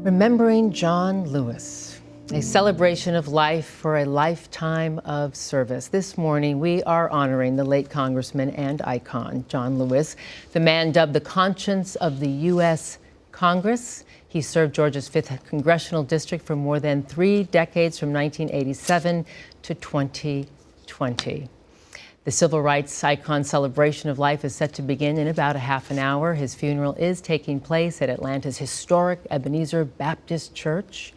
Remembering John Lewis, a celebration of life for a lifetime of service. This morning, we are honoring the late Congressman and icon, John Lewis, the man dubbed the conscience of the U.S. Congress. He served Georgia's 5th Congressional District for more than 3 decades, from 1987 to 2020. The civil rights icon celebration of life is set to begin in about a half an hour. His funeral is taking place at Atlanta's historic Ebenezer Baptist Church.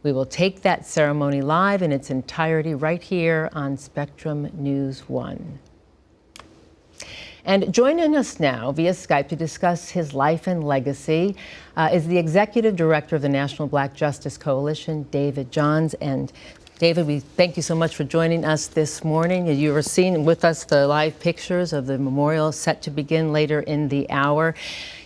We will take that ceremony live in its entirety right here on Spectrum News 1. And joining us now via Skype to discuss his life and legacy is the Executive Director of the National Black Justice Coalition, David JOHNS. And David, we thank you so much for joining us this morning. You were seeing with us the live pictures of the memorial set to begin later in the hour.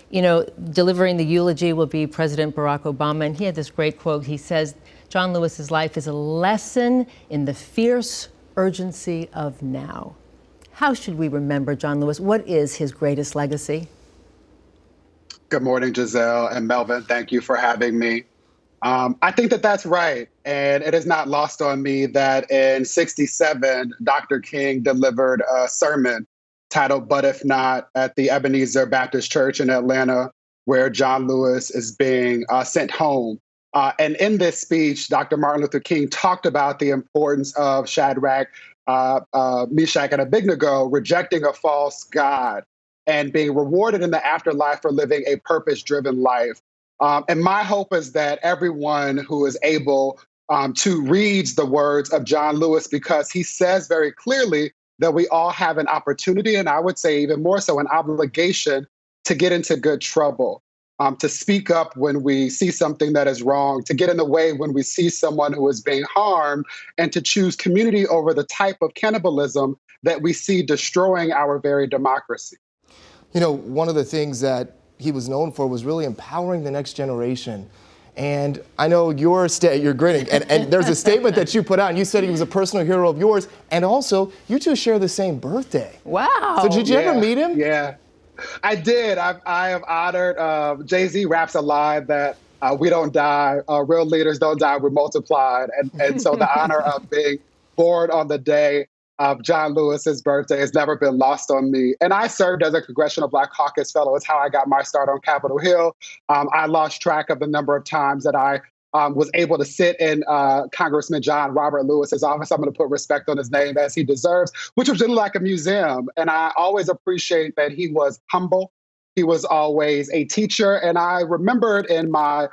You know, delivering the eulogy will be President Barack Obama, and he had this great quote. He says, John Lewis's life is a lesson in the fierce urgency of now. How should we remember John Lewis? What is his greatest legacy? Good morning, Giselle and Melvin. Thank you for having me. I think that that's right. And it is not lost on me that in '67, Dr. King delivered a sermon titled "But If Not" at the Ebenezer Baptist Church in Atlanta, where John Lewis is being sent home. And in this speech, Dr. Martin Luther King talked about the importance of Shadrach, Meshach, and Abednego rejecting a false god and being rewarded in the afterlife for living a purpose-driven life. And my hope is that everyone who is able to read the words of John Lewis, because he says very clearly that we all have an opportunity, and I would say even more so an obligation, to get into good trouble, to speak up when we see something that is wrong, to get in the way when we see someone who is being harmed, and to choose community over the type of cannibalism that we see destroying our very democracy. You know, one of the things that he was known for was really empowering the next generation. And I know you're grinning, and there's a statement that you put out, and you said he was a personal hero of yours, and also you two share the same birthday. Wow. So did you ever meet him? Yeah, I did. I have honored, Jay-Z raps a line that we don't die, real leaders don't die, we're multiplied. And so the honor of being born on the day of John Lewis's birthday has never been lost on me. And I served as a Congressional Black Caucus Fellow. It's how I got my start on Capitol Hill. I lost track of the number of times that I was able to sit in Congressman John Robert Lewis's office. I'm going to put respect on his name as he deserves, which was really like a museum. And I always appreciate that he was humble. He was always a teacher. And I remembered in my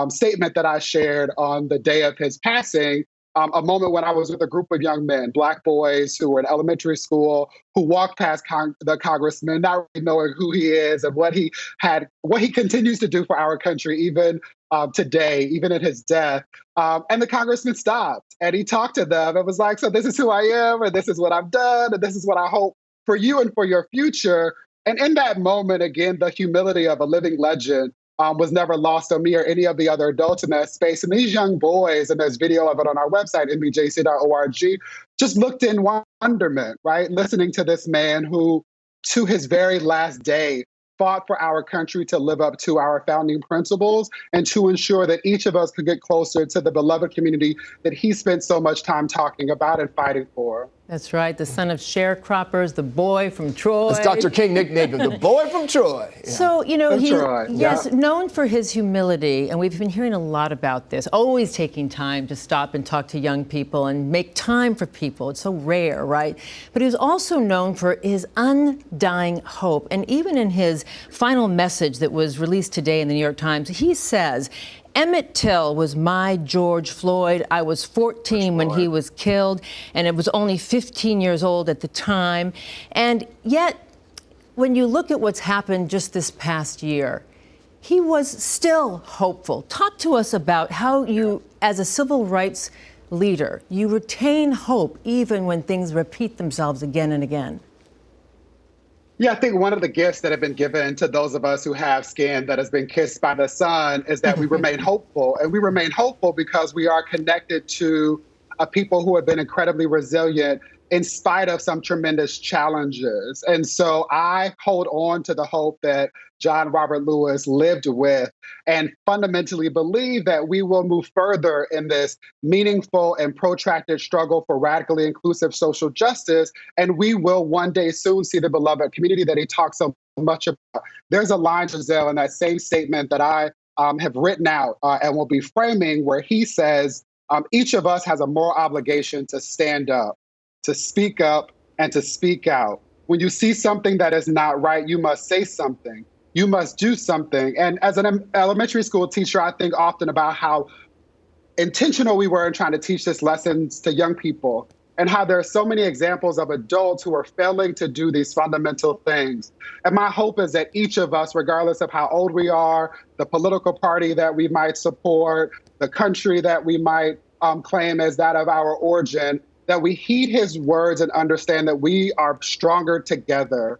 statement that I shared on the day of his passing, a moment when I was with a group of young men, Black boys who were in elementary school, who walked past the congressman, not really knowing who he is and what he continues to do for our country, even today, even in his death. And the congressman stopped and he talked to them and was like, so this is who I am, and this is what I've done, and this is what I hope for you and for your future. And in that moment, again, the humility of a living legend was never lost on me or any of the other adults in that space. And these young boys, and there's video of it on our website, nbjc.org, just looked in wonderment, right? Listening to this man who, to his very last day, fought for our country to live up to our founding principles and to ensure that each of us could get closer to the beloved community that he spent so much time talking about and fighting for. That's right, the son of sharecroppers, the boy from Troy. As Dr. King nicknamed him, the boy from Troy. Yeah. So, you know, yes, known for his humility, and we've been hearing a lot about this, always taking time to stop and talk to young people and make time for people. It's so rare, right? But he was also known for his undying hope. And even in his final message that was released today in the New York Times, he says, Emmett Till was my George Floyd. I was 14 when he was killed, and it was only 15 years old at the time. And yet, when you look at what's happened just this past year, he was still hopeful. Talk to us about how you, as a civil rights leader, you retain hope even when things repeat themselves again and again. Yeah, I think one of the gifts that have been given to those of us who have skin that has been kissed by the sun is that we remain hopeful. And we remain hopeful because we are connected to a people who have been incredibly resilient in spite of some tremendous challenges. And so I hold on to the hope that John Robert Lewis lived with and fundamentally believe that we will move further in this meaningful and protracted struggle for radically inclusive social justice. And we will one day soon see the beloved community that he talks so much about. There's a line, Giselle, in that same statement that I have written out and will be framing, where he says, each of us has a moral obligation to stand up, to speak up, and to speak out. When you see something that is not right, you must say something. You must do something. And as an elementary school teacher, I think often about how intentional we were in trying to teach this lessons to young people, and how there are so many examples of adults who are failing to do these fundamental things. And my hope is that each of us, regardless of how old we are, the political party that we might support, the country that we might claim as that of our origin, that we heed his words and understand that we are stronger together.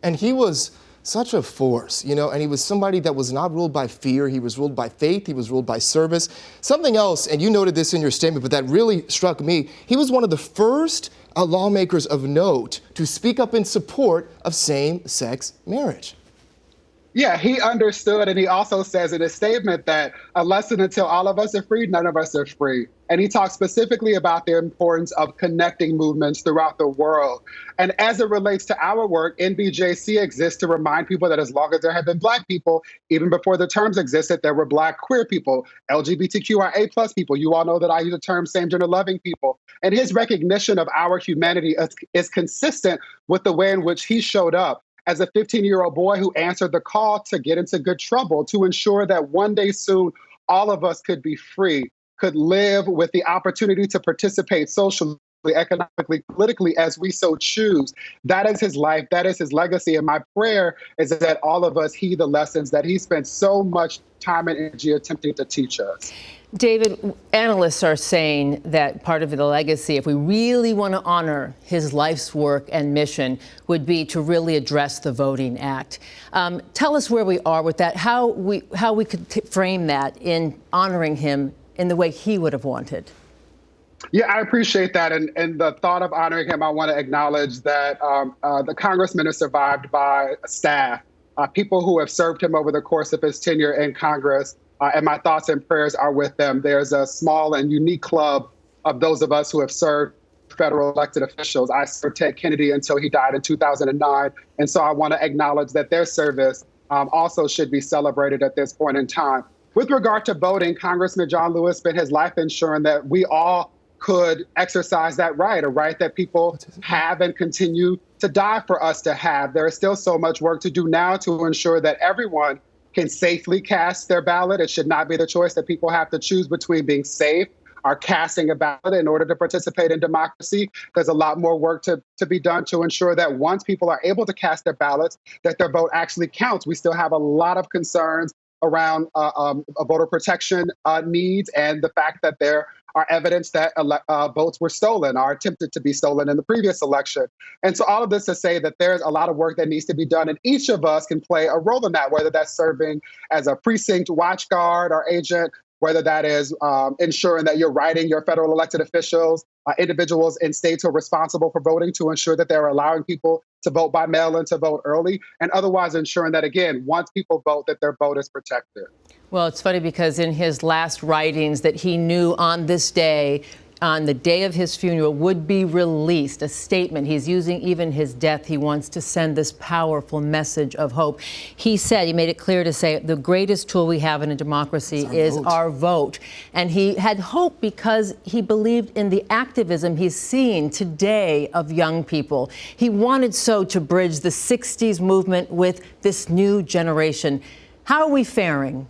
And he was such a force, and he was somebody that was not ruled by fear. He was ruled by faith. He was ruled by service. Something else, and you noted this in your statement, but that really struck me, he was one of the first lawmakers of note to speak up in support of same-sex marriage. Yeah, he understood, and he also says in his statement that unless and until all of us are free, none of us are free. And he talks specifically about the importance of connecting movements throughout the world. And as it relates to our work, NBJC exists to remind people that as long as there have been Black people, even before the terms existed, there were Black queer people, LGBTQIA plus people. You all know that I use the term same-gender loving people. And his recognition of our humanity is consistent with the way in which he showed up as a 15-year-old boy who answered the call to get into good trouble, to ensure that one day soon all of us could be free, could live with the opportunity to participate socially, economically, politically, as we so choose. That is his life. That is his legacy. And my prayer is that all of us heed the lessons that he spent so much time and energy attempting to teach us. David, analysts are saying that part of the legacy, if we really want to honor his life's work and mission, would be to really address the Voting Act. Tell us where we are with that, how we could frame that in honoring him in the way he would have wanted. Yeah, I appreciate that. And the thought of honoring him, I want to acknowledge that the congressman is survived by staff, people who have served him over the course of his tenure in Congress. And my thoughts and prayers are with them. There's a small and unique club of those of us who have served federal elected officials. I served Ted Kennedy until he died in 2009. And so I want to acknowledge that their service also should be celebrated at this point in time. With regard to voting, Congressman John Lewis spent his life ensuring that we all could exercise that right, a right that people have and continue to die for us to have. There is still so much work to do now to ensure that everyone can safely cast their ballot. It should not be the choice that people have to choose between being safe or casting a ballot in order to participate in democracy. There's a lot more work to be done to ensure that once people are able to cast their ballots, that their vote actually counts. We still have a lot of concerns around voter protection needs and the fact that there are evidence that votes were stolen or attempted to be stolen in the previous election. And so all of this to say that there's a lot of work that needs to be done, and each of us can play a role in that, whether that's serving as a precinct watch guard or agent, whether that is ensuring that you're writing your federal elected officials, individuals in states who are responsible for voting to ensure that they're allowing people to vote by mail-in, to vote early, and otherwise ensuring that, again, once people vote, that their vote is protected. Well, it's funny because in his last writings that he knew on this day, on the day of his funeral, would be released, a statement. He's using even his death. He wants to send this powerful message of hope. He said, he made it clear to say, the greatest tool we have in a democracy is our vote. And he had hope because he believed in the activism he's seeing today of young people. He wanted so to bridge the 60s movement with this new generation. How are we faring?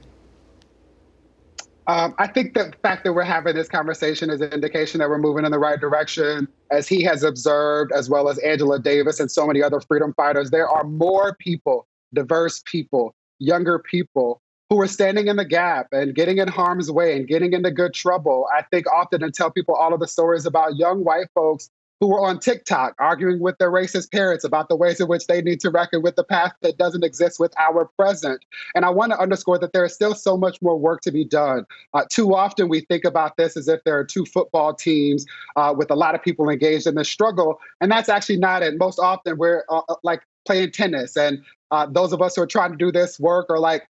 I think the fact that we're having this conversation is an indication that we're moving in the right direction. As he has observed, as well as Angela Davis and so many other freedom fighters, there are more people, diverse people, younger people, who are standing in the gap and getting in harm's way and getting into good trouble. I think often and tell people all of the stories about young white folks who were on TikTok arguing with their racist parents about the ways in which they need to reckon with the past that doesn't exist with our present. And I want to underscore that there is still so much more work to be done. Too often we think about this as if there are two football teams with a lot of people engaged in the struggle, and that's actually not it. Most often we're like playing tennis, and those of us who are trying to do this work are like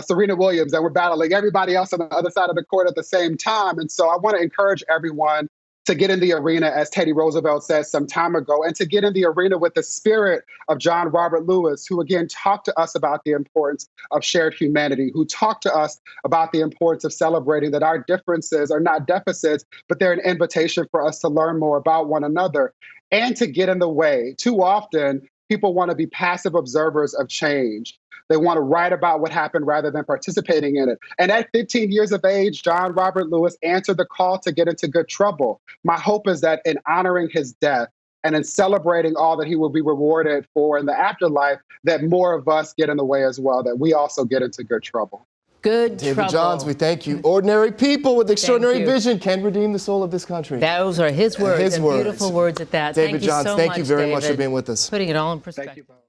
Serena Williams, and we're battling everybody else on the other side of the court at the same time. And so I want to encourage everyone to get in the arena, as Teddy Roosevelt said some time ago, and to get in the arena with the spirit of John Robert Lewis, who again talked to us about the importance of shared humanity, who talked to us about the importance of celebrating that our differences are not deficits, but they're an invitation for us to learn more about one another and to get in the way. Too often, people want to be passive observers of change. They want to write about what happened rather than participating in it. And at 15 years of age, John Robert Lewis answered the call to get into good trouble. My hope is that in honoring his death and in celebrating all that he will be rewarded for in the afterlife, that more of us get in the way as well, that we also get into good trouble. Good David trouble. Johns, we thank you. Ordinary people with extraordinary vision can redeem the soul of this country. Those are his words, His and words. beautiful words at that. David Johns, thank you so thank much, you very David, much for being with us. Putting it all in perspective. Thank you.